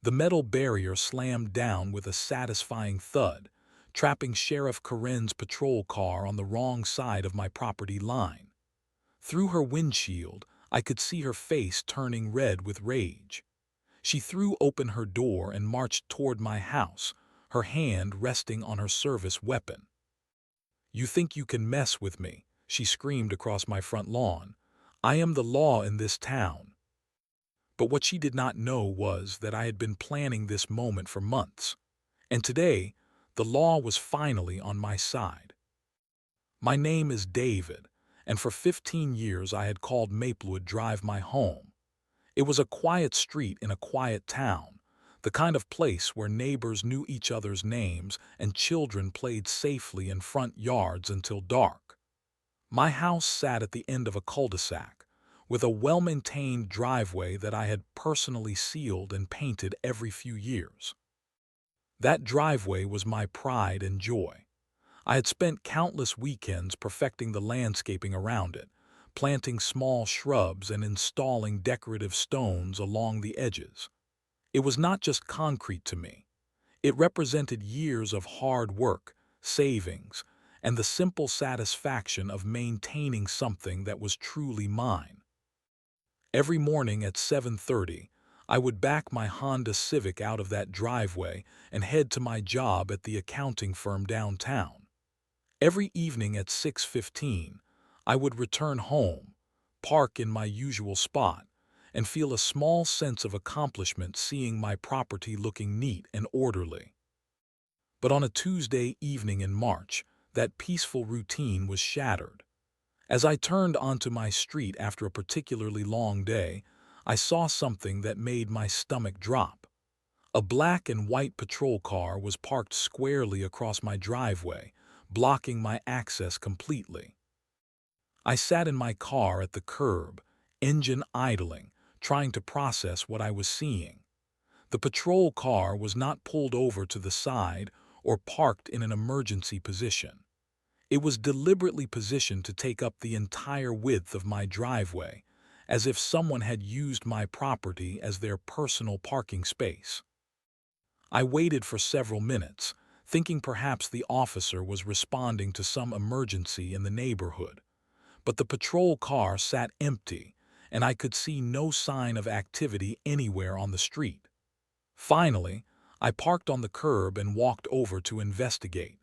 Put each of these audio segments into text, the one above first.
The metal barrier slammed down with a satisfying thud, trapping Sheriff Karen's patrol car on the wrong side of my property line. Through her windshield, I could see her face turning red with rage. She threw open her door and marched toward my house, her hand resting on her service weapon. "You think you can mess with me?" she screamed across my front lawn. "I am the law in this town." But what she did not know was that I had been planning this moment for months. And today, the law was finally on my side. My name is David, and for 15 years I had called Maplewood Drive my home. It was a quiet street in a quiet town, the kind of place where neighbors knew each other's names and children played safely in front yards until dark. My house sat at the end of a cul-de-sac, with a well-maintained driveway that I had personally sealed and painted every few years. That driveway was my pride and joy. I had spent countless weekends perfecting the landscaping around it, planting small shrubs and installing decorative stones along the edges. It was not just concrete to me. It represented years of hard work, savings, and the simple satisfaction of maintaining something that was truly mine. Every morning at 7:30, I would back my Honda Civic out of that driveway and head to my job at the accounting firm downtown. Every evening at 6:15, I would return home, park in my usual spot, and feel a small sense of accomplishment seeing my property looking neat and orderly. But on a Tuesday evening in March, that peaceful routine was shattered. As I turned onto my street after a particularly long day, I saw something that made my stomach drop. A black and white patrol car was parked squarely across my driveway, blocking my access completely. I sat in my car at the curb, engine idling, trying to process what I was seeing. The patrol car was not pulled over to the side or parked in an emergency position. It was deliberately positioned to take up the entire width of my driveway, as if someone had used my property as their personal parking space. I waited for several minutes, thinking perhaps the officer was responding to some emergency in the neighborhood. But the patrol car sat empty, and I could see no sign of activity anywhere on the street. Finally, I parked on the curb and walked over to investigate.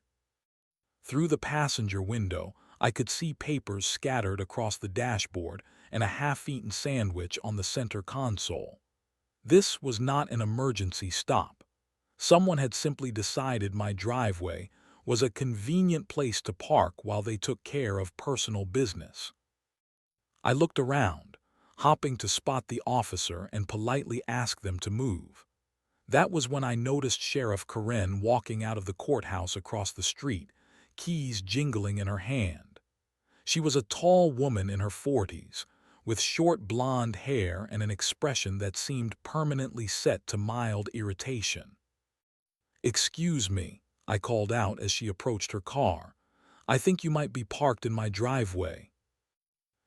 Through the passenger window, I could see papers scattered across the dashboard and a half-eaten sandwich on the center console. This was not an emergency stop. Someone had simply decided my driveway was a convenient place to park while they took care of personal business. I looked around, hoping to spot the officer and politely ask them to move. That was when I noticed Sheriff Karen walking out of the courthouse across the street, keys jingling in her hand. She was a tall woman in her 40s, with short blonde hair and an expression that seemed permanently set to mild irritation. "Excuse me," I called out as she approached her car. "I think you might be parked in my driveway."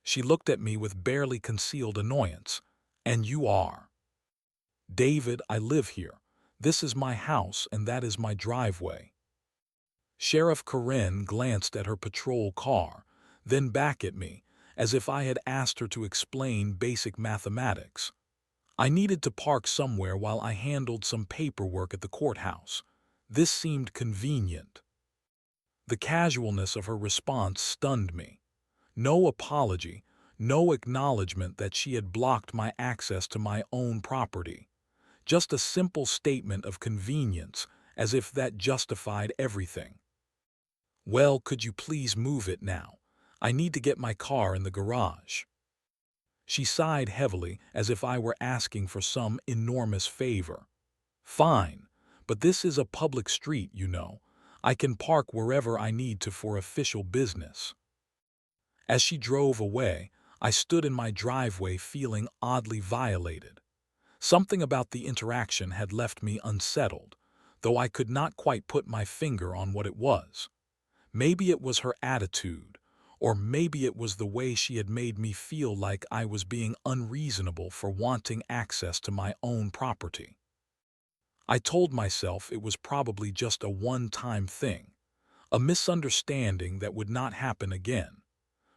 She looked at me with barely concealed annoyance. "And you are?" "David, I live here. This is my house and that is my driveway." Sheriff Karen glanced at her patrol car, then back at me, as if I had asked her to explain basic mathematics. I needed to park somewhere while I handled some paperwork at the courthouse. This seemed convenient. The casualness of her response stunned me. No apology, no acknowledgement that she had blocked my access to my own property. Just a simple statement of convenience, as if that justified everything. "Well, could you please move it now? I need to get my car in the garage." She sighed heavily, as if I were asking for some enormous favor. "Fine, but this is a public street, you know. I can park wherever I need to for official business." As she drove away, I stood in my driveway feeling oddly violated. Something about the interaction had left me unsettled, though I could not quite put my finger on what it was. Maybe it was her attitude, or maybe it was the way she had made me feel like I was being unreasonable for wanting access to my own property. I told myself it was probably just a one-time thing, a misunderstanding that would not happen again.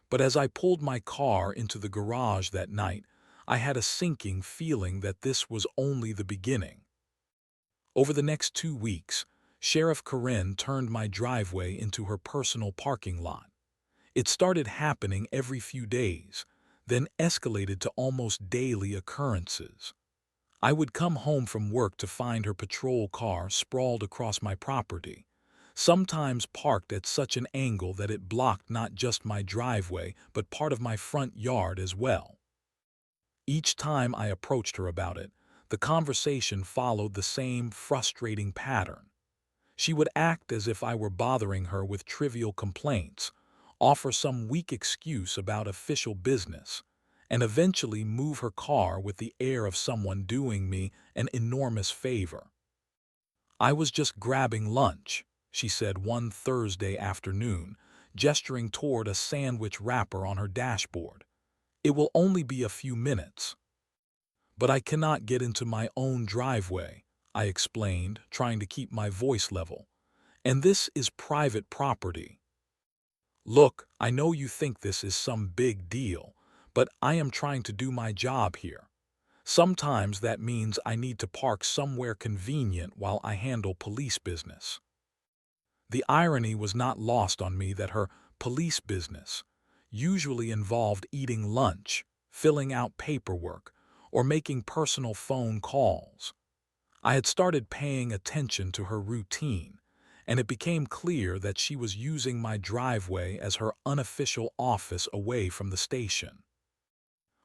But as I pulled my car into the garage that night, I had a sinking feeling that this was only the beginning. Over the next 2 weeks, Sheriff Karen turned my driveway into her personal parking lot. It started happening every few days, then escalated to almost daily occurrences. I would come home from work to find her patrol car sprawled across my property, sometimes parked at such an angle that it blocked not just my driveway but part of my front yard as well. Each time I approached her about it, the conversation followed the same frustrating pattern. She would act as if I were bothering her with trivial complaints, offer some weak excuse about official business, and eventually move her car with the air of someone doing me an enormous favor. "I was just grabbing lunch," she said one Thursday afternoon, gesturing toward a sandwich wrapper on her dashboard. "It will only be a few minutes." "But I cannot get into my own driveway," I explained, trying to keep my voice level. "And this is private property." "Look, I know you think this is some big deal, but I am trying to do my job here. Sometimes that means I need to park somewhere convenient while I handle police business." The irony was not lost on me that her police business usually involved eating lunch, filling out paperwork, or making personal phone calls. I had started paying attention to her routine, and it became clear that she was using my driveway as her unofficial office away from the station.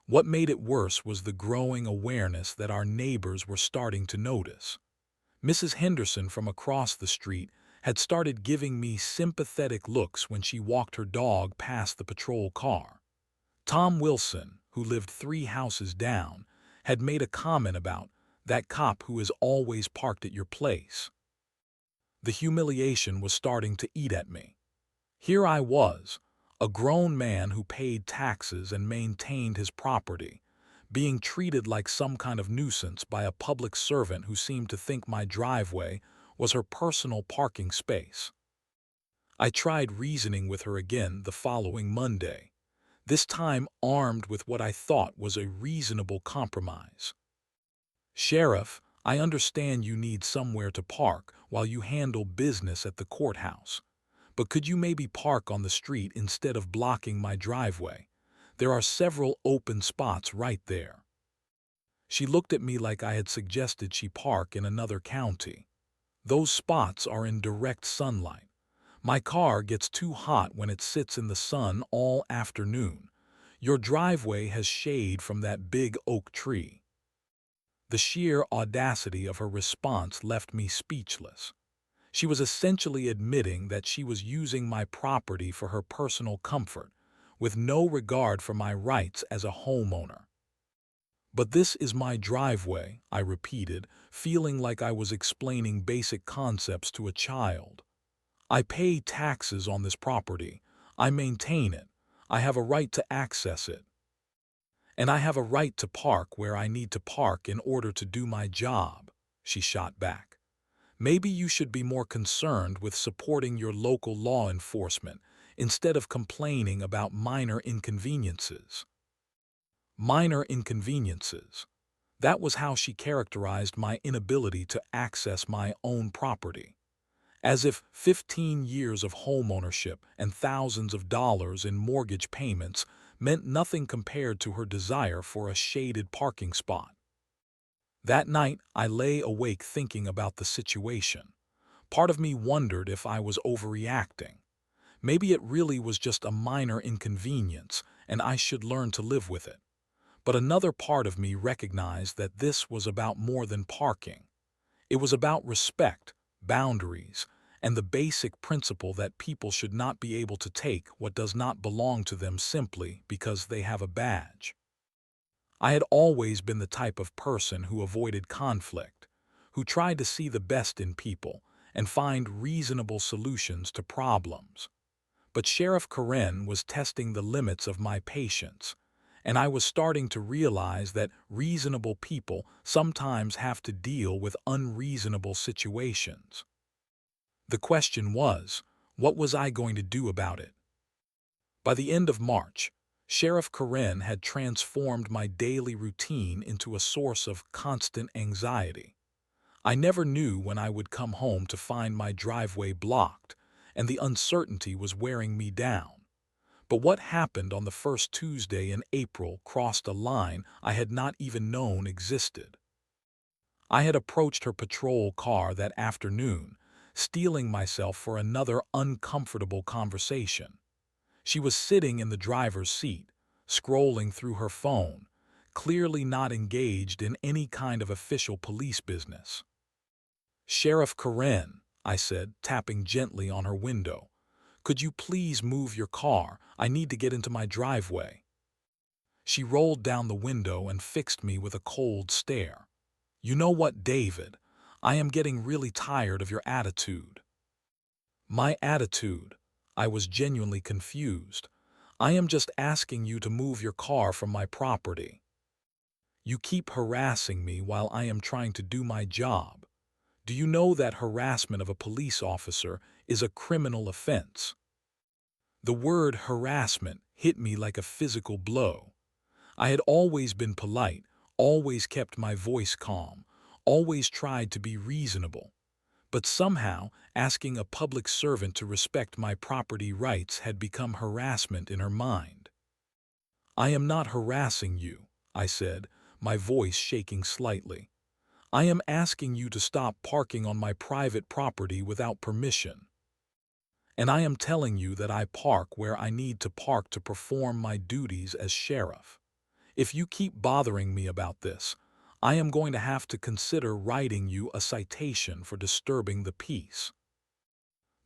What made it worse was the growing awareness that our neighbors were starting to notice. Mrs. Henderson from across the street had started giving me sympathetic looks when she walked her dog past the patrol car. Tom Wilson, who lived 3 houses down, had made a comment about "that cop who is always parked at your place." The humiliation was starting to eat at me. Here I was, a grown man who paid taxes and maintained his property, being treated like some kind of nuisance by a public servant who seemed to think my driveway was her personal parking space. I tried reasoning with her again the following Monday, this time armed with what I thought was a reasonable compromise. "Sheriff, I understand you need somewhere to park while you handle business at the courthouse. But could you maybe park on the street instead of blocking my driveway? There are several open spots right there." She looked at me like I had suggested she park in another county. "Those spots are in direct sunlight. My car gets too hot when it sits in the sun all afternoon. Your driveway has shade from that big oak tree." The sheer audacity of her response left me speechless. She was essentially admitting that she was using my property for her personal comfort, with no regard for my rights as a homeowner. "But this is my driveway," I repeated, feeling like I was explaining basic concepts to a child. "I pay taxes on this property. I maintain it. I have a right to access it. And I have a right to park where I need to park in order to do my job," she shot back. "Maybe you should be more concerned with supporting your local law enforcement instead of complaining about minor inconveniences." Minor inconveniences. That was how she characterized my inability to access my own property. As if 15 years of homeownership and thousands of dollars in mortgage payments meant nothing compared to her desire for a shaded parking spot. That night, I lay awake thinking about the situation. Part of me wondered if I was overreacting. Maybe it really was just a minor inconvenience, and I should learn to live with it. But another part of me recognized that this was about more than parking. It was about respect, boundaries, and the basic principle that people should not be able to take what does not belong to them simply because they have a badge. I had always been the type of person who avoided conflict, who tried to see the best in people and find reasonable solutions to problems. But Sheriff Karen was testing the limits of my patience, and I was starting to realize that reasonable people sometimes have to deal with unreasonable situations. The question was, what was I going to do about it? By the end of March, Sheriff Karen had transformed my daily routine into a source of constant anxiety. I never knew when I would come home to find my driveway blocked, and the uncertainty was wearing me down. But what happened on the first Tuesday in April crossed a line I had not even known existed. I had approached her patrol car that afternoon, steeling myself for another uncomfortable conversation. She was sitting in the driver's seat, scrolling through her phone, clearly not engaged in any kind of official police business. "Sheriff Karen," I said, tapping gently on her window, "could you please move your car? I need to get into my driveway." She rolled down the window and fixed me with a cold stare. "You know what, David? I am getting really tired of your attitude." "My attitude?" I was genuinely confused. "I am just asking you to move your car from my property. You keep harassing me while I am trying to do my job. Do you know that harassment of a police officer is a criminal offense?" The word harassment hit me like a physical blow. I had always been polite, always kept my voice calm, always tried to be reasonable. But somehow, asking a public servant to respect my property rights had become harassment in her mind. "I am not harassing you," I said, my voice shaking slightly. "I am asking you to stop parking on my private property without permission. And I am telling you that I park where I need to park to perform my duties as sheriff. If you keep bothering me about this, I am going to have to consider writing you a citation for disturbing the peace."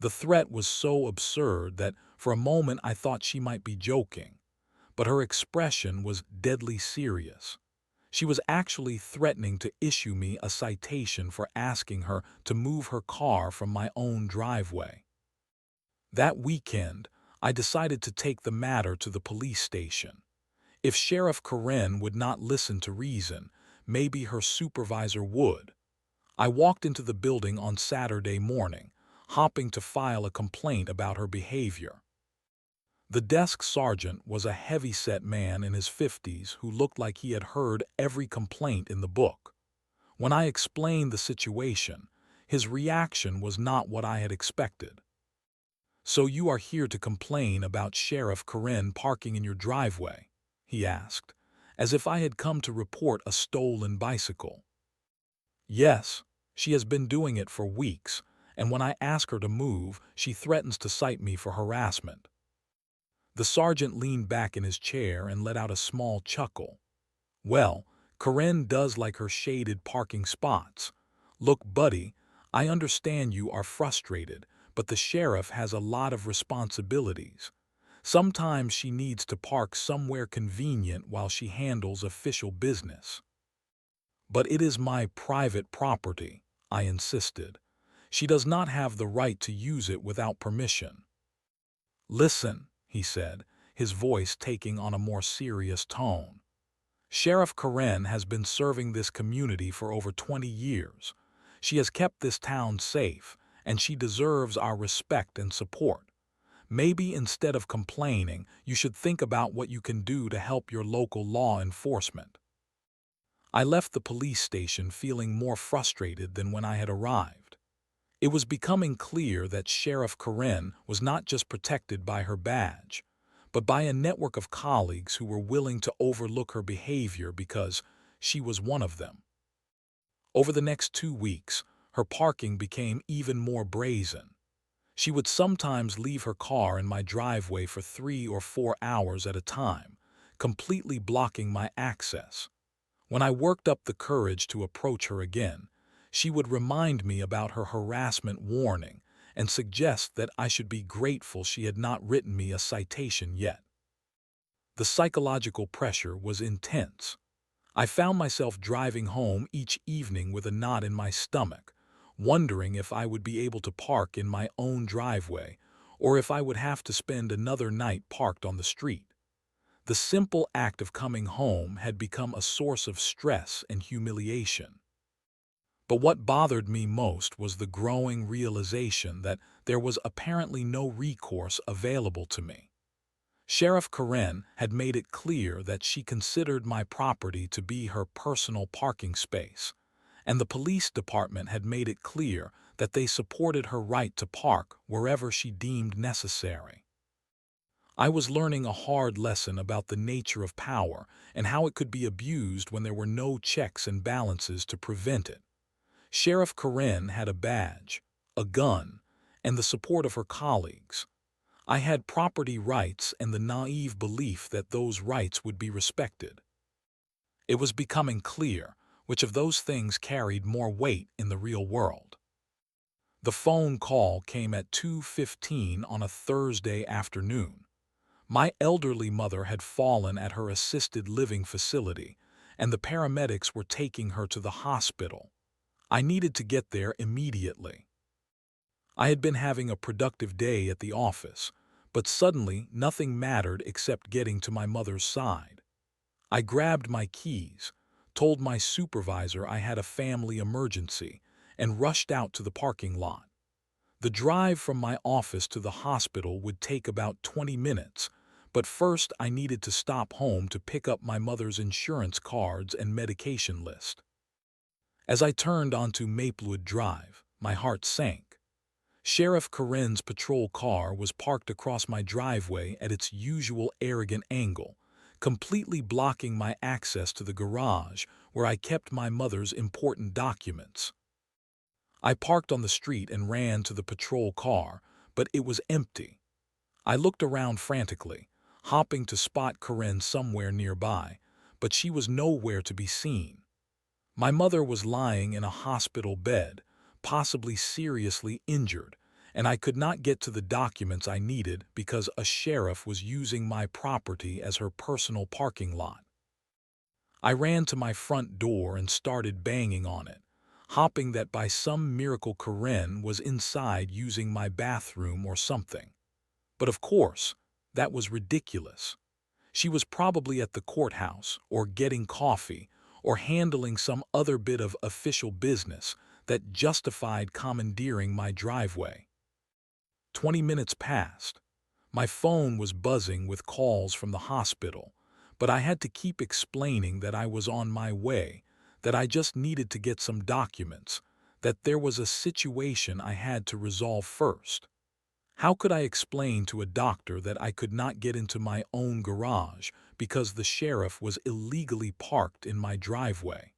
The threat was so absurd that for a moment I thought she might be joking, but her expression was deadly serious. She was actually threatening to issue me a citation for asking her to move her car from my own driveway. That weekend, I decided to take the matter to the police station. If Sheriff Karen would not listen to reason, maybe her supervisor would. I walked into the building on Saturday morning, hoping to file a complaint about her behavior. The desk sergeant was a heavy-set man in his 50s who looked like he had heard every complaint in the book. When I explained the situation, his reaction was not what I had expected. "So you are here to complain about Sheriff Karen parking in your driveway?" he asked, as if I had come to report a stolen bicycle. "Yes, she has been doing it for weeks, and when I ask her to move, she threatens to cite me for harassment." The sergeant leaned back in his chair and let out a small chuckle. "Well, Karen does like her shaded parking spots. Look, buddy, I understand you are frustrated, but the sheriff has a lot of responsibilities. Sometimes she needs to park somewhere convenient while she handles official business." "But it is my private property," I insisted. "She does not have the right to use it without permission." "Listen," he said, his voice taking on a more serious tone. "Sheriff Karen has been serving this community for over 20 years. She has kept this town safe, and she deserves our respect and support. Maybe instead of complaining, you should think about what you can do to help your local law enforcement." I left the police station feeling more frustrated than when I had arrived. It was becoming clear that Sheriff Karen was not just protected by her badge, but by a network of colleagues who were willing to overlook her behavior because she was one of them. Over the next 2 weeks, her parking became even more brazen. She would sometimes leave her car in my driveway for 3 or 4 hours at a time, completely blocking my access. When I worked up the courage to approach her again, she would remind me about her harassment warning and suggest that I should be grateful she had not written me a citation yet. The psychological pressure was intense. I found myself driving home each evening with a knot in my stomach, wondering if I would be able to park in my own driveway or if I would have to spend another night parked on the street. The simple act of coming home had become a source of stress and humiliation. But what bothered me most was the growing realization that there was apparently no recourse available to me. Sheriff Karen had made it clear that she considered my property to be her personal parking space, and the police department had made it clear that they supported her right to park wherever she deemed necessary. I was learning a hard lesson about the nature of power and how it could be abused when there were no checks and balances to prevent it. Sheriff Karen had a badge, a gun, and the support of her colleagues. I had property rights and the naive belief that those rights would be respected. It was becoming clear which of those things carried more weight in the real world. The phone call came at 2:15 on a Thursday afternoon. My elderly mother had fallen at her assisted living facility, and the paramedics were taking her to the hospital. I needed to get there immediately. I had been having a productive day at the office, but suddenly nothing mattered except getting to my mother's side. I grabbed my keys, told my supervisor I had a family emergency, and rushed out to the parking lot. The drive from my office to the hospital would take about 20 minutes, but first I needed to stop home to pick up my mother's insurance cards and medication list. As I turned onto Maplewood Drive, my heart sank. Sheriff Karen's patrol car was parked across my driveway at its usual arrogant angle, completely blocking my access to the garage where I kept my mother's important documents. I parked on the street and ran to the patrol car, but it was empty. I looked around frantically, hoping to spot Karen somewhere nearby, but she was nowhere to be seen. My mother was lying in a hospital bed, possibly seriously injured, and I could not get to the documents I needed because a sheriff was using my property as her personal parking lot. I ran to my front door and started banging on it, hoping that by some miracle Karen was inside using my bathroom or something. But of course, that was ridiculous. She was probably at the courthouse, or getting coffee, or handling some other bit of official business that justified commandeering my driveway. 20 minutes passed. My phone was buzzing with calls from the hospital, but I had to keep explaining that I was on my way, that I just needed to get some documents, that there was a situation I had to resolve first. How could I explain to a doctor that I could not get into my own garage because the sheriff was illegally parked in my driveway?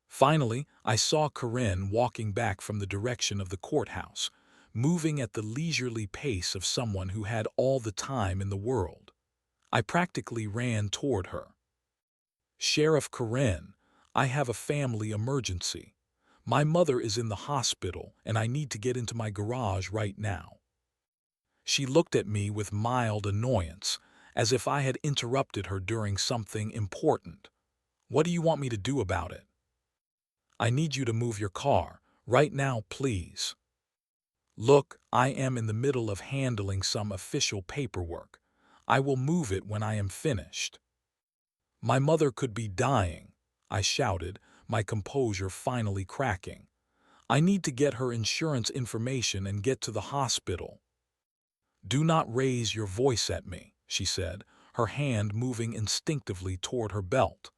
Finally, I saw Karen walking back from the direction of the courthouse, moving at the leisurely pace of someone who had all the time in the world. I practically ran toward her. "Sheriff Karen, I have a family emergency. My mother is in the hospital and I need to get into my garage right now." She looked at me with mild annoyance, as if I had interrupted her during something important. "What do you want me to do about it?" "I need you to move your car, right now, please." "Look, I am in the middle of handling some official paperwork. I will move it when I am finished." "My mother could be dying," I shouted, my composure finally cracking. "I need to get her insurance information and get to the hospital." "Do not raise your voice at me," she said, her hand moving instinctively toward her belt.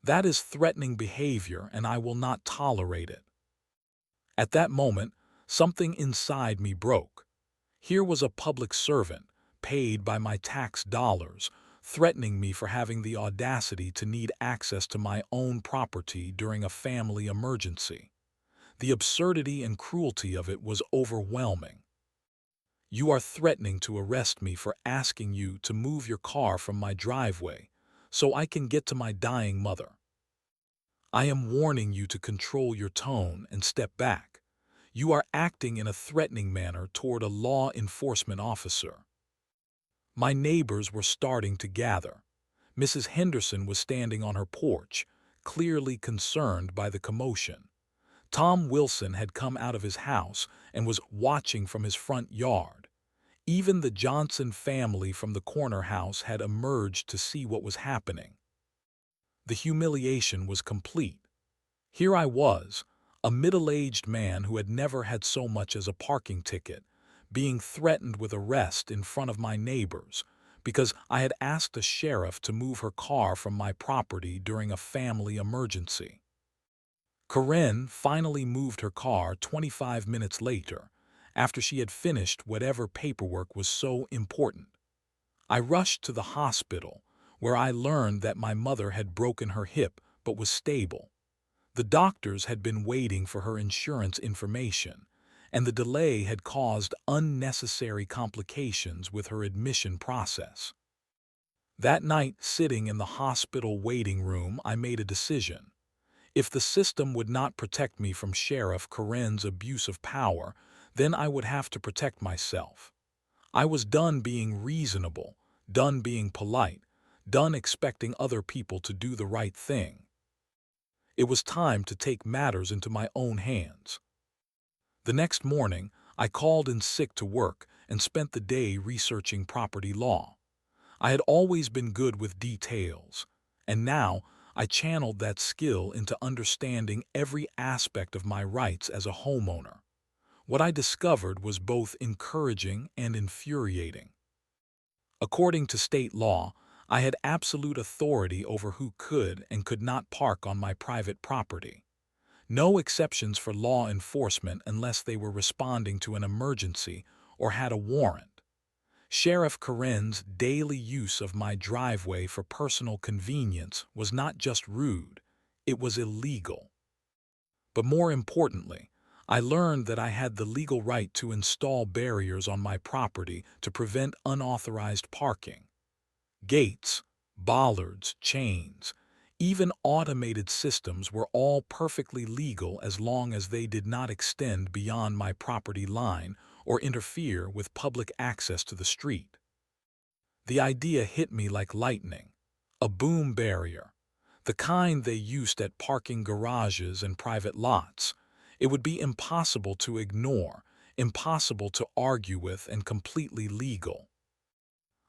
"That is threatening behavior and I will not tolerate it." At that moment, something inside me broke. Here was a public servant, paid by my tax dollars, threatening me for having the audacity to need access to my own property during a family emergency. The absurdity and cruelty of it was overwhelming. "You are threatening to arrest me for asking you to move your car from my driveway so I can get to my dying mother. I am warning you to control your tone and step back. You are acting in a threatening manner toward a law enforcement officer." My neighbors were starting to gather. Mrs. Henderson was standing on her porch, clearly concerned by the commotion. Tom Wilson had come out of his house and was watching from his front yard. Even the Johnson family from the corner house had emerged to see what was happening. The humiliation was complete. Here I was, a middle-aged man who had never had so much as a parking ticket, being threatened with arrest in front of my neighbors because I had asked a sheriff to move her car from my property during a family emergency. Karen finally moved her car 25 minutes later, after she had finished whatever paperwork was so important. I rushed to the hospital, where I learned that my mother had broken her hip but was stable. The doctors had been waiting for her insurance information, and the delay had caused unnecessary complications with her admission process. That night, sitting in the hospital waiting room, I made a decision. If the system would not protect me from Sheriff Karen's abuse of power, then I would have to protect myself. I was done being reasonable, done being polite, done expecting other people to do the right thing. It was time to take matters into my own hands. The next morning, I called in sick to work and spent the day researching property law. I had always been good with details, and now I channeled that skill into understanding every aspect of my rights as a homeowner. What I discovered was both encouraging and infuriating. According to state law, I had absolute authority over who could and could not park on my private property. No exceptions for law enforcement unless they were responding to an emergency or had a warrant. Sheriff Karen's daily use of my driveway for personal convenience was not just rude, it was illegal. But more importantly, I learned that I had the legal right to install barriers on my property to prevent unauthorized parking. Gates, bollards, chains, even automated systems were all perfectly legal as long as they did not extend beyond my property line or interfere with public access to the street. The idea hit me like lightning. A boom barrier, the kind they used at parking garages and private lots. It would be impossible to ignore, impossible to argue with, and completely legal.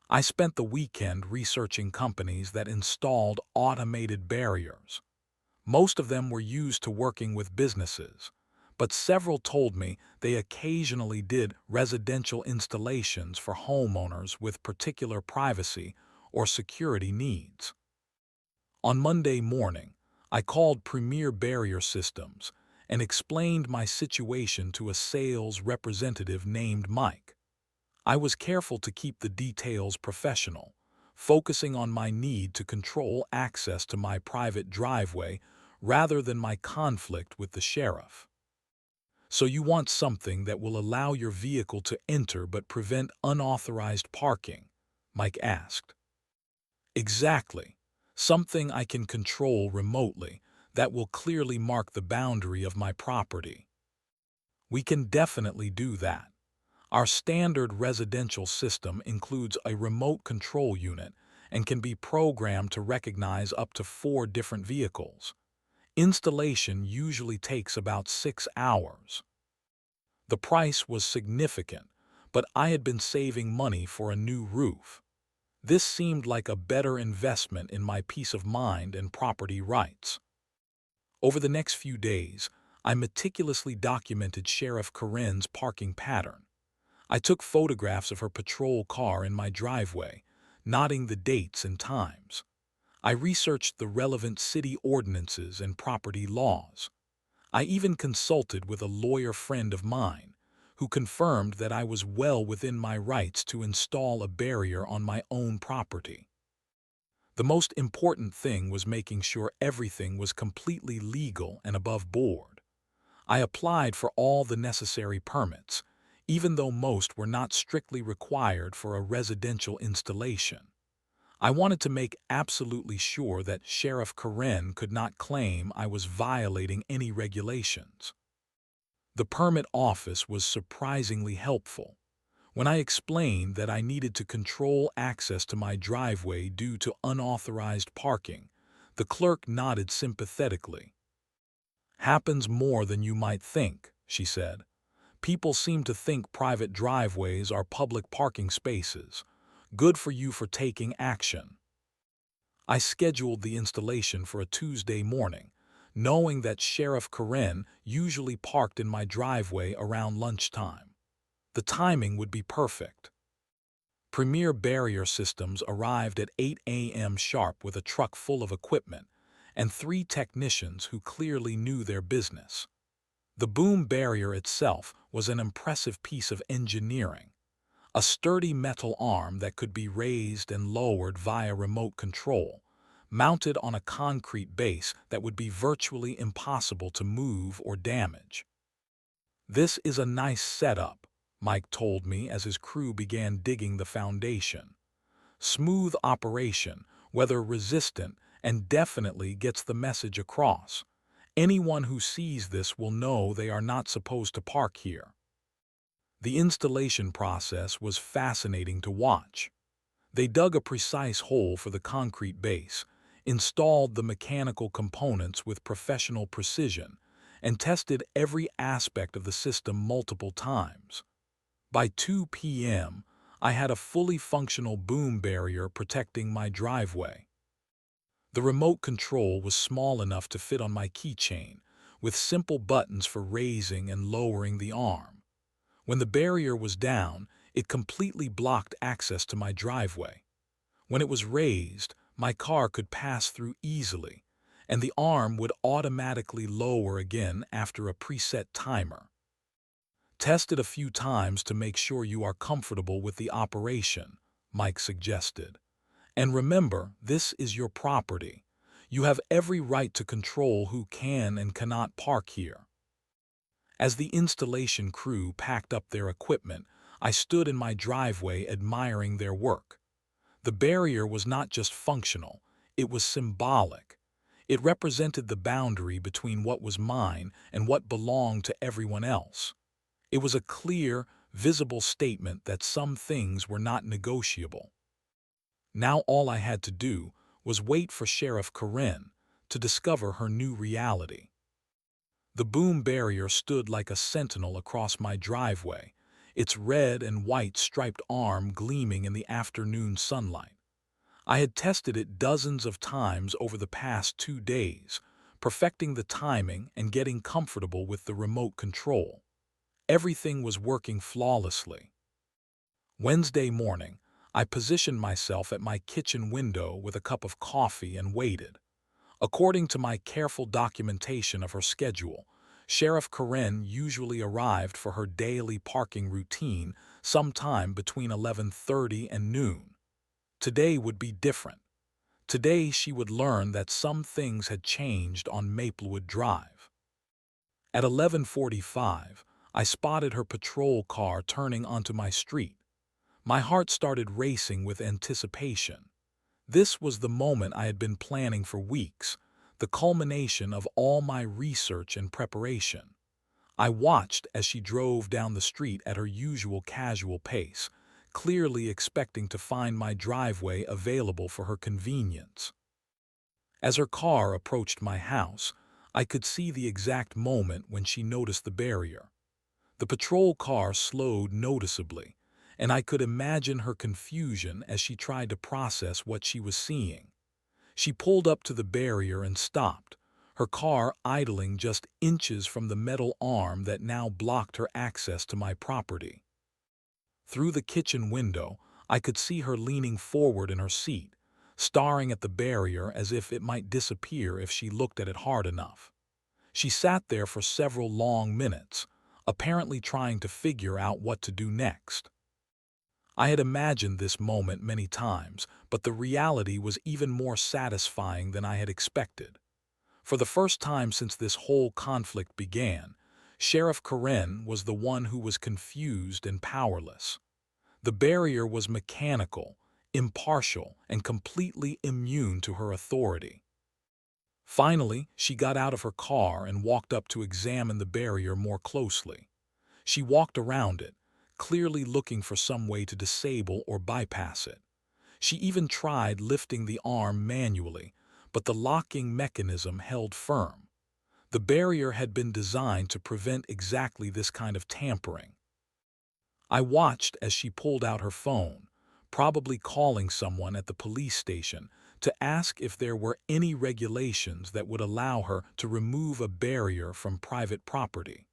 I spent the weekend researching companies that installed automated barriers. Most of them were used to working with businesses, but several told me they occasionally did residential installations for homeowners with particular privacy or security needs. On Monday morning, I called Premier Barrier Systems and explained my situation to a sales representative named Mike. I was careful to keep the details professional, focusing on my need to control access to my private driveway rather than my conflict with the sheriff. So you want something that will allow your vehicle to enter but prevent unauthorized parking? Mike asked. Exactly. Something I can control remotely that will clearly mark the boundary of my property. We can definitely do that. Our standard residential system includes a remote control unit and can be programmed to recognize up to 4 different vehicles. Installation usually takes about 6 hours. The price was significant, but I had been saving money for a new roof. This seemed like a better investment in my peace of mind and property rights. Over the next few days, I meticulously documented Sheriff Karen's parking pattern. I took photographs of her patrol car in my driveway, noting the dates and times. I researched the relevant city ordinances and property laws. I even consulted with a lawyer friend of mine, who confirmed that I was well within my rights to install a barrier on my own property. The most important thing was making sure everything was completely legal and above board. I applied for all the necessary permits, even though most were not strictly required for a residential installation. I wanted to make absolutely sure that Sheriff Karen could not claim I was violating any regulations. The permit office was surprisingly helpful. When I explained that I needed to control access to my driveway due to unauthorized parking, the clerk nodded sympathetically. "Happens more than you might think," she said. People seem to think private driveways are public parking spaces. Good for you for taking action. I scheduled the installation for a Tuesday morning, knowing that Sheriff Karen usually parked in my driveway around lunchtime. The timing would be perfect. Premier Barrier Systems arrived at 8 a.m. sharp with a truck full of equipment and 3 technicians who clearly knew their business. The boom barrier itself was an impressive piece of engineering, a sturdy metal arm that could be raised and lowered via remote control, mounted on a concrete base that would be virtually impossible to move or damage. "This is a nice setup," Mike told me as his crew began digging the foundation. "Smooth operation, weather-resistant, and definitely gets the message across. Anyone who sees this will know they are not supposed to park here." The installation process was fascinating to watch. They dug a precise hole for the concrete base, installed the mechanical components with professional precision, and tested every aspect of the system multiple times. By 2 p.m., I had a fully functional boom barrier protecting my driveway. The remote control was small enough to fit on my keychain, with simple buttons for raising and lowering the arm. When the barrier was down, it completely blocked access to my driveway. When it was raised, my car could pass through easily, and the arm would automatically lower again after a preset timer. "Test it a few times to make sure you are comfortable with the operation," Mike suggested. "And remember, this is your property. You have every right to control who can and cannot park here." As the installation crew packed up their equipment, I stood in my driveway admiring their work. The barrier was not just functional, it was symbolic. It represented the boundary between what was mine and what belonged to everyone else. It was a clear, visible statement that some things were not negotiable. Now all I had to do was wait for Sheriff Karen to discover her new reality. The boom barrier stood like a sentinel across my driveway, its red and white striped arm gleaming in the afternoon sunlight. I had tested it dozens of times over the past 2 days, perfecting the timing and getting comfortable with the remote control. Everything was working flawlessly. Wednesday morning, I positioned myself at my kitchen window with a cup of coffee and waited. According to my careful documentation of her schedule, Sheriff Karen usually arrived for her daily parking routine sometime between 11:30 and noon. Today would be different. Today she would learn that some things had changed on Maplewood Drive. At 11:45, I spotted her patrol car turning onto my street. My heart started racing with anticipation. This was the moment I had been planning for weeks, the culmination of all my research and preparation. I watched as she drove down the street at her usual casual pace, clearly expecting to find my driveway available for her convenience. As her car approached my house, I could see the exact moment when she noticed the barrier. The patrol car slowed noticeably, and I could imagine her confusion as she tried to process what she was seeing. She pulled up to the barrier and stopped, her car idling just inches from the metal arm that now blocked her access to my property. Through the kitchen window, I could see her leaning forward in her seat, staring at the barrier as if it might disappear if she looked at it hard enough. She sat there for several long minutes, apparently trying to figure out what to do next. I had imagined this moment many times, but the reality was even more satisfying than I had expected. For the first time since this whole conflict began, Sheriff Karen was the one who was confused and powerless. The barrier was mechanical, impartial, and completely immune to her authority. Finally, she got out of her car and walked up to examine the barrier more closely. She walked around it, clearly looking for some way to disable or bypass it. She even tried lifting the arm manually, but the locking mechanism held firm. The barrier had been designed to prevent exactly this kind of tampering. I watched as she pulled out her phone, probably calling someone at the police station to ask if there were any regulations that would allow her to remove a barrier from private property.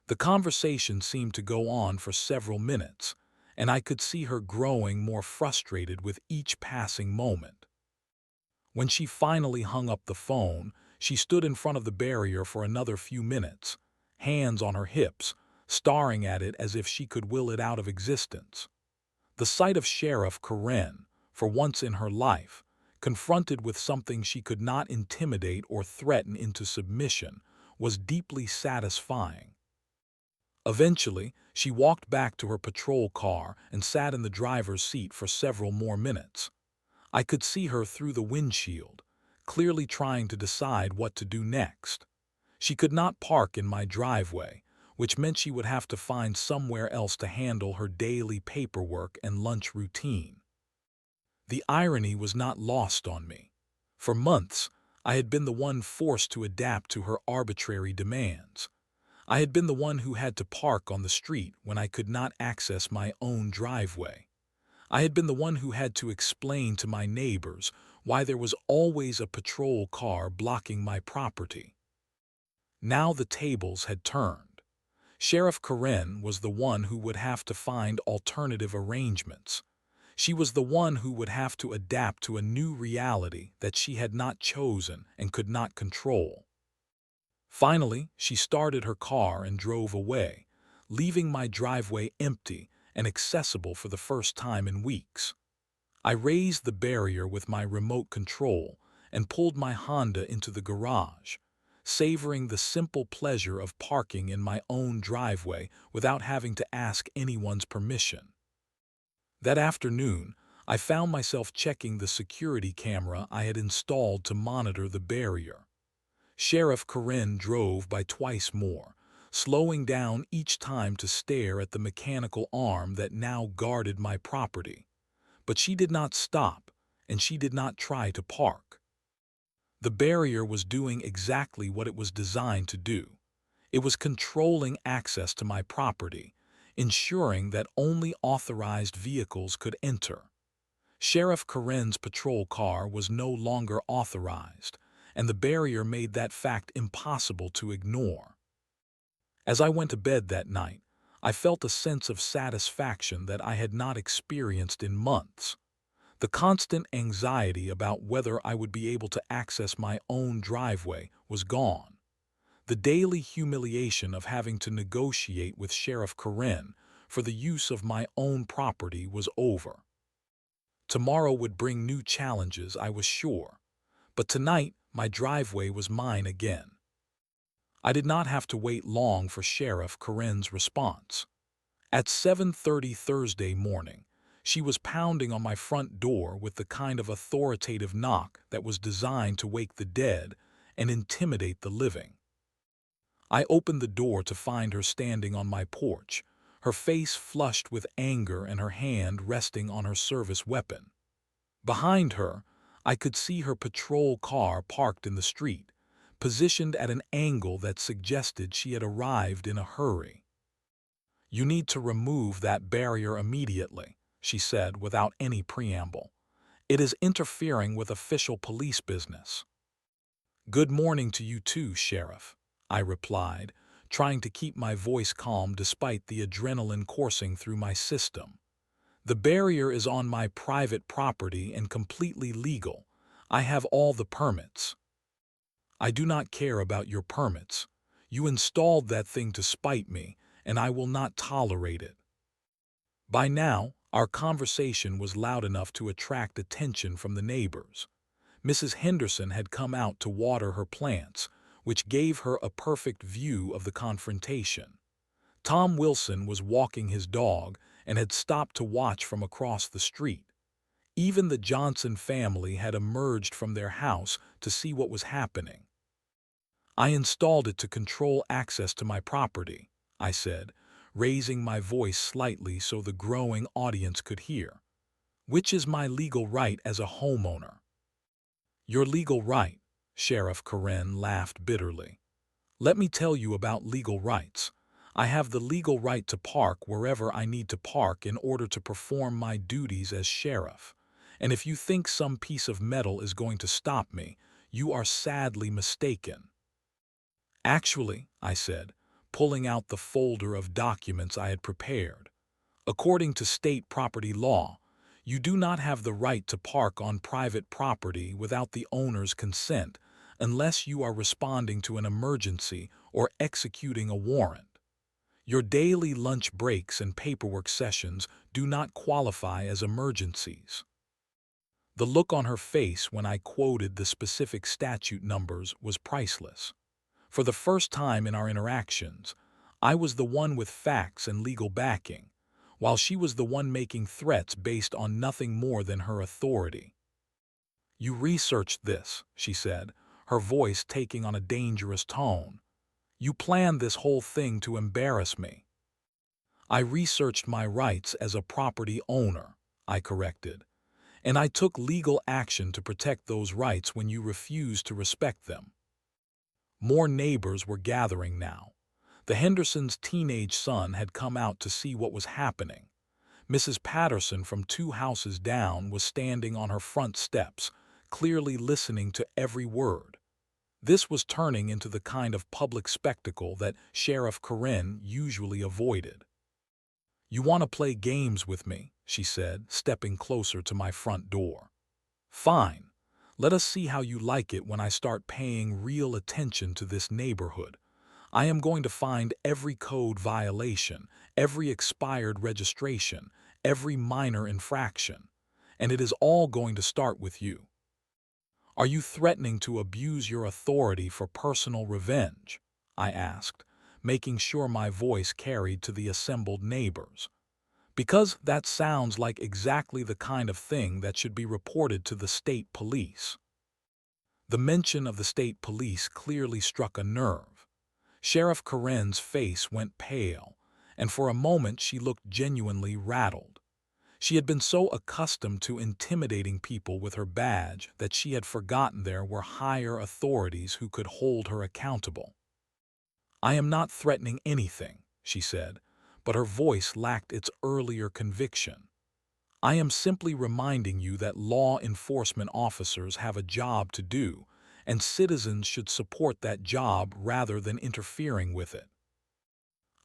The conversation seemed to go on for several minutes, and I could see her growing more frustrated with each passing moment. When she finally hung up the phone, she stood in front of the barrier for another few minutes, hands on her hips, staring at it as if she could will it out of existence. The sight of Sheriff Karen, for once in her life, confronted with something she could not intimidate or threaten into submission, was deeply satisfying. Eventually, she walked back to her patrol car and sat in the driver's seat for several more minutes. I could see her through the windshield, clearly trying to decide what to do next. She could not park in my driveway, which meant she would have to find somewhere else to handle her daily paperwork and lunch routine. The irony was not lost on me. For months, I had been the one forced to adapt to her arbitrary demands. I had been the one who had to park on the street when I could not access my own driveway. I had been the one who had to explain to my neighbors why there was always a patrol car blocking my property. Now the tables had turned. Sheriff Karen was the one who would have to find alternative arrangements. She was the one who would have to adapt to a new reality that she had not chosen and could not control. Finally, she started her car and drove away, leaving my driveway empty and accessible for the first time in weeks. I raised the barrier with my remote control and pulled my Honda into the garage, savoring the simple pleasure of parking in my own driveway without having to ask anyone's permission. That afternoon, I found myself checking the security camera I had installed to monitor the barrier. Sheriff Karen drove by twice more, slowing down each time to stare at the mechanical arm that now guarded my property. But she did not stop, and she did not try to park. The barrier was doing exactly what it was designed to do. It was controlling access to my property, ensuring that only authorized vehicles could enter. Sheriff Karen's patrol car was no longer authorized, and the barrier made that fact impossible to ignore. As I went to bed that night, I felt a sense of satisfaction that I had not experienced in months. The constant anxiety about whether I would be able to access my own driveway was gone. The daily humiliation of having to negotiate with Sheriff Karen for the use of my own property was over. Tomorrow would bring new challenges, I was sure, but tonight my driveway was mine again. I did not have to wait long for Sheriff Karen's response. At 7:30 Thursday morning, she was pounding on my front door with the kind of authoritative knock that was designed to wake the dead and intimidate the living. I opened the door to find her standing on my porch, her face flushed with anger and her hand resting on her service weapon. Behind her, I could see her patrol car parked in the street, positioned at an angle that suggested she had arrived in a hurry. "You need to remove that barrier immediately," she said without any preamble. "It is interfering with official police business." "Good morning to you too, Sheriff," I replied, trying to keep my voice calm despite the adrenaline coursing through my system. "The barrier is on my private property and completely legal. I have all the permits." "I do not care about your permits. You installed that thing to spite me, and I will not tolerate it." By now, our conversation was loud enough to attract attention from the neighbors. Mrs. Henderson had come out to water her plants, which gave her a perfect view of the confrontation. Tom Wilson was walking his dog and had stopped to watch from across the street. Even the Johnson family had emerged from their house to see what was happening. "I installed it to control access to my property," I said, raising my voice slightly so the growing audience could hear. "Which is my legal right as a homeowner." "Your legal right," Sheriff Karen laughed bitterly. Let me tell you about legal rights. I have the legal right to park wherever I need to park in order to perform my duties as sheriff. And if you think some piece of metal is going to stop me, you are sadly mistaken. Actually, I said, pulling out the folder of documents I had prepared, according to state property law, you do not have the right to park on private property without the owner's consent unless you are responding to an emergency or executing a warrant. Your daily lunch breaks and paperwork sessions do not qualify as emergencies. The look on her face when I quoted the specific statute numbers was priceless. For the first time in our interactions, I was the one with facts and legal backing, while she was the one making threats based on nothing more than her authority. "You researched this," she said, her voice taking on a dangerous tone. "You planned this whole thing to embarrass me." "I researched my rights as a property owner," I corrected, "and I took legal action to protect those rights when you refused to respect them." More neighbors were gathering now. The Hendersons' teenage son had come out to see what was happening. Mrs. Patterson from 2 houses down was standing on her front steps, clearly listening to every word. This was turning into the kind of public spectacle that Sheriff Karen usually avoided. "You want to play games with me," she said, stepping closer to my front door. "Fine. Let us see how you like it when I start paying real attention to this neighborhood. I am going to find every code violation, every expired registration, every minor infraction. And it is all going to start with you. Are you threatening to abuse your authority for personal revenge?" I asked, making sure my voice carried to the assembled neighbors. Because that sounds like exactly the kind of thing that should be reported to the state police. The mention of the state police clearly struck a nerve. Sheriff Karen's face went pale, and for a moment she looked genuinely rattled. She had been so accustomed to intimidating people with her badge that she had forgotten there were higher authorities who could hold her accountable. "I am not threatening anything," she said, but her voice lacked its earlier conviction. "I am simply reminding you that law enforcement officers have a job to do, and citizens should support that job rather than interfering with it."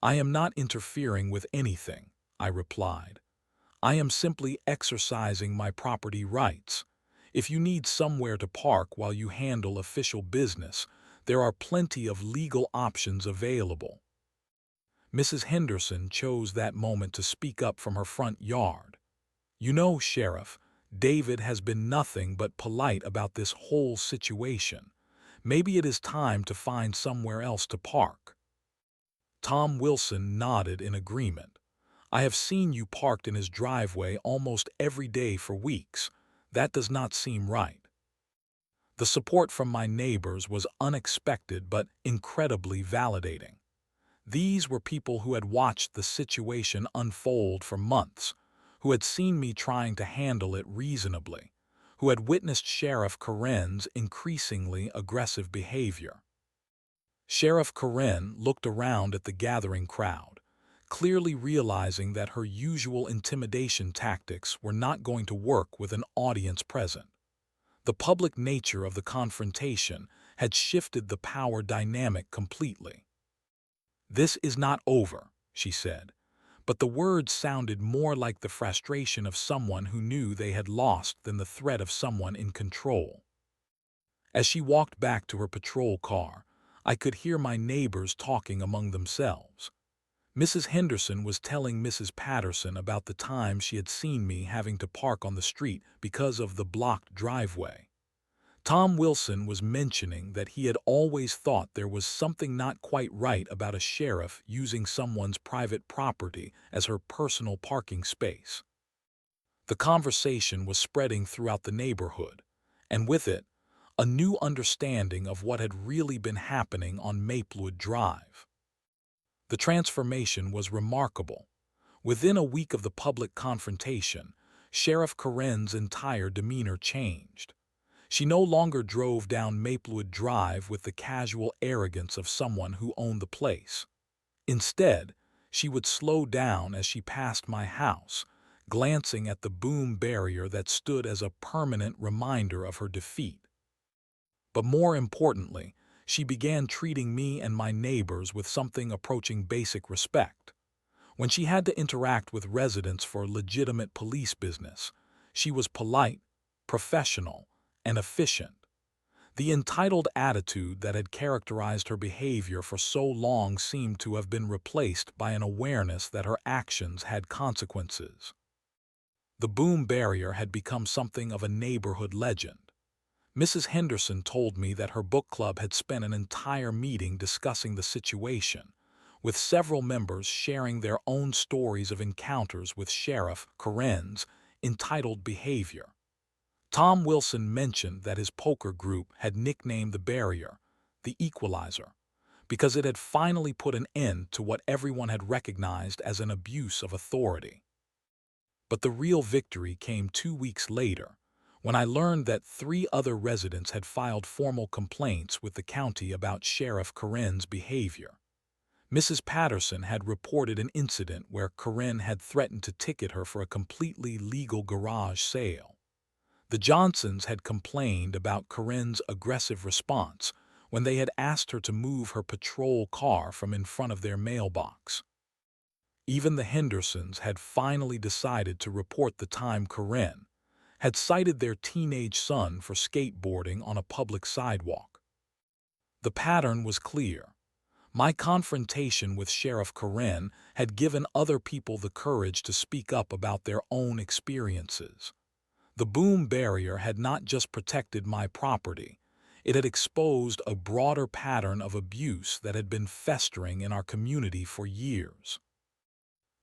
"I am not interfering with anything," I replied. "I am simply exercising my property rights. If you need somewhere to park while you handle official business, there are plenty of legal options available." Mrs. Henderson chose that moment to speak up from her front yard. "You know, Sheriff, David has been nothing but polite about this whole situation. Maybe it is time to find somewhere else to park." Tom Wilson nodded in agreement. "I have seen you parked in his driveway almost every day for weeks. That does not seem right." The support from my neighbors was unexpected but incredibly validating. These were people who had watched the situation unfold for months, who had seen me trying to handle it reasonably, who had witnessed Sheriff Karen's increasingly aggressive behavior. Sheriff Karen looked around at the gathering crowd, clearly realizing that her usual intimidation tactics were not going to work with an audience present. The public nature of the confrontation had shifted the power dynamic completely. "This is not over," she said, but the words sounded more like the frustration of someone who knew they had lost than the threat of someone in control. As she walked back to her patrol car, I could hear my neighbors talking among themselves. Mrs. Henderson was telling Mrs. Patterson about the time she had seen me having to park on the street because of the blocked driveway. Tom Wilson was mentioning that he had always thought there was something not quite right about a sheriff using someone's private property as her personal parking space. The conversation was spreading throughout the neighborhood, and with it, a new understanding of what had really been happening on Maplewood Drive. The transformation was remarkable. Within a week of the public confrontation, Sheriff Karen's entire demeanor changed. She no longer drove down Maplewood Drive with the casual arrogance of someone who owned the place. Instead, she would slow down as she passed my house, glancing at the boom barrier that stood as a permanent reminder of her defeat. But more importantly, she began treating me and my neighbors with something approaching basic respect. When she had to interact with residents for legitimate police business, she was polite, professional, and efficient. The entitled attitude that had characterized her behavior for so long seemed to have been replaced by an awareness that her actions had consequences. The boom barrier had become something of a neighborhood legend. Mrs. Henderson told me that her book club had spent an entire meeting discussing the situation, with several members sharing their own stories of encounters with Sheriff Karen's entitled behavior. Tom Wilson mentioned that his poker group had nicknamed the barrier the Equalizer because it had finally put an end to what everyone had recognized as an abuse of authority. But the real victory came 2 weeks later, when I learned that 3 other residents had filed formal complaints with the county about Sheriff Karen's behavior. Mrs. Patterson had reported an incident where Karen had threatened to ticket her for a completely legal garage sale. The Johnsons had complained about Karen's aggressive response when they had asked her to move her patrol car from in front of their mailbox. Even the Hendersons had finally decided to report the time Karen had cited their teenage son for skateboarding on a public sidewalk. The pattern was clear. My confrontation with Sheriff Karen had given other people the courage to speak up about their own experiences. The boom barrier had not just protected my property, it had exposed a broader pattern of abuse that had been festering in our community for years.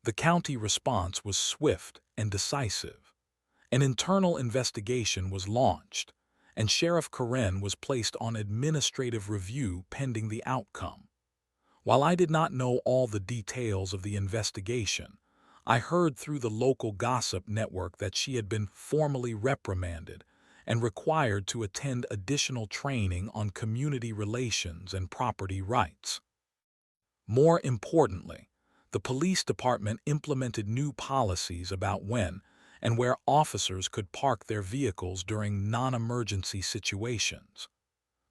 The county response was swift and decisive. An internal investigation was launched, and Sheriff Karen was placed on administrative review pending the outcome. While I did not know all the details of the investigation, I heard through the local gossip network that she had been formally reprimanded and required to attend additional training on community relations and property rights. More importantly, the police department implemented new policies about when and where officers could park their vehicles during non-emergency situations.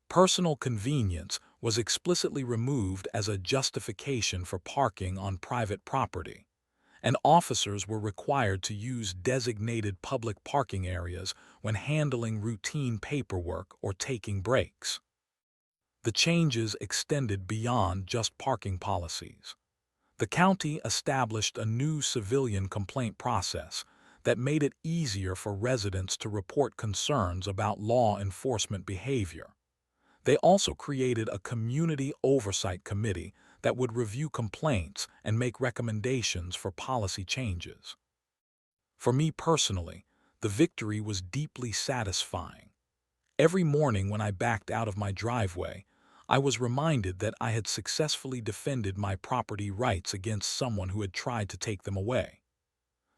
Personal convenience was explicitly removed as a justification for parking on private property, and officers were required to use designated public parking areas when handling routine paperwork or taking breaks. The changes extended beyond just parking policies. The county established a new civilian complaint process that made it easier for residents to report concerns about law enforcement behavior. They also created a community oversight committee that would review complaints and make recommendations for policy changes. For me personally, the victory was deeply satisfying. Every morning when I backed out of my driveway, I was reminded that I had successfully defended my property rights against someone who had tried to take them away.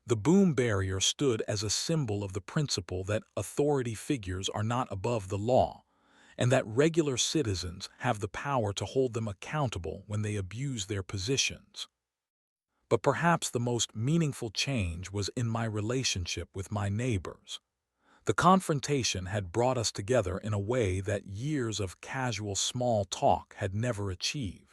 The boom barrier stood as a symbol of the principle that authority figures are not above the law, and that regular citizens have the power to hold them accountable when they abuse their positions. But perhaps the most meaningful change was in my relationship with my neighbors. The confrontation had brought us together in a way that years of casual small talk had never achieved.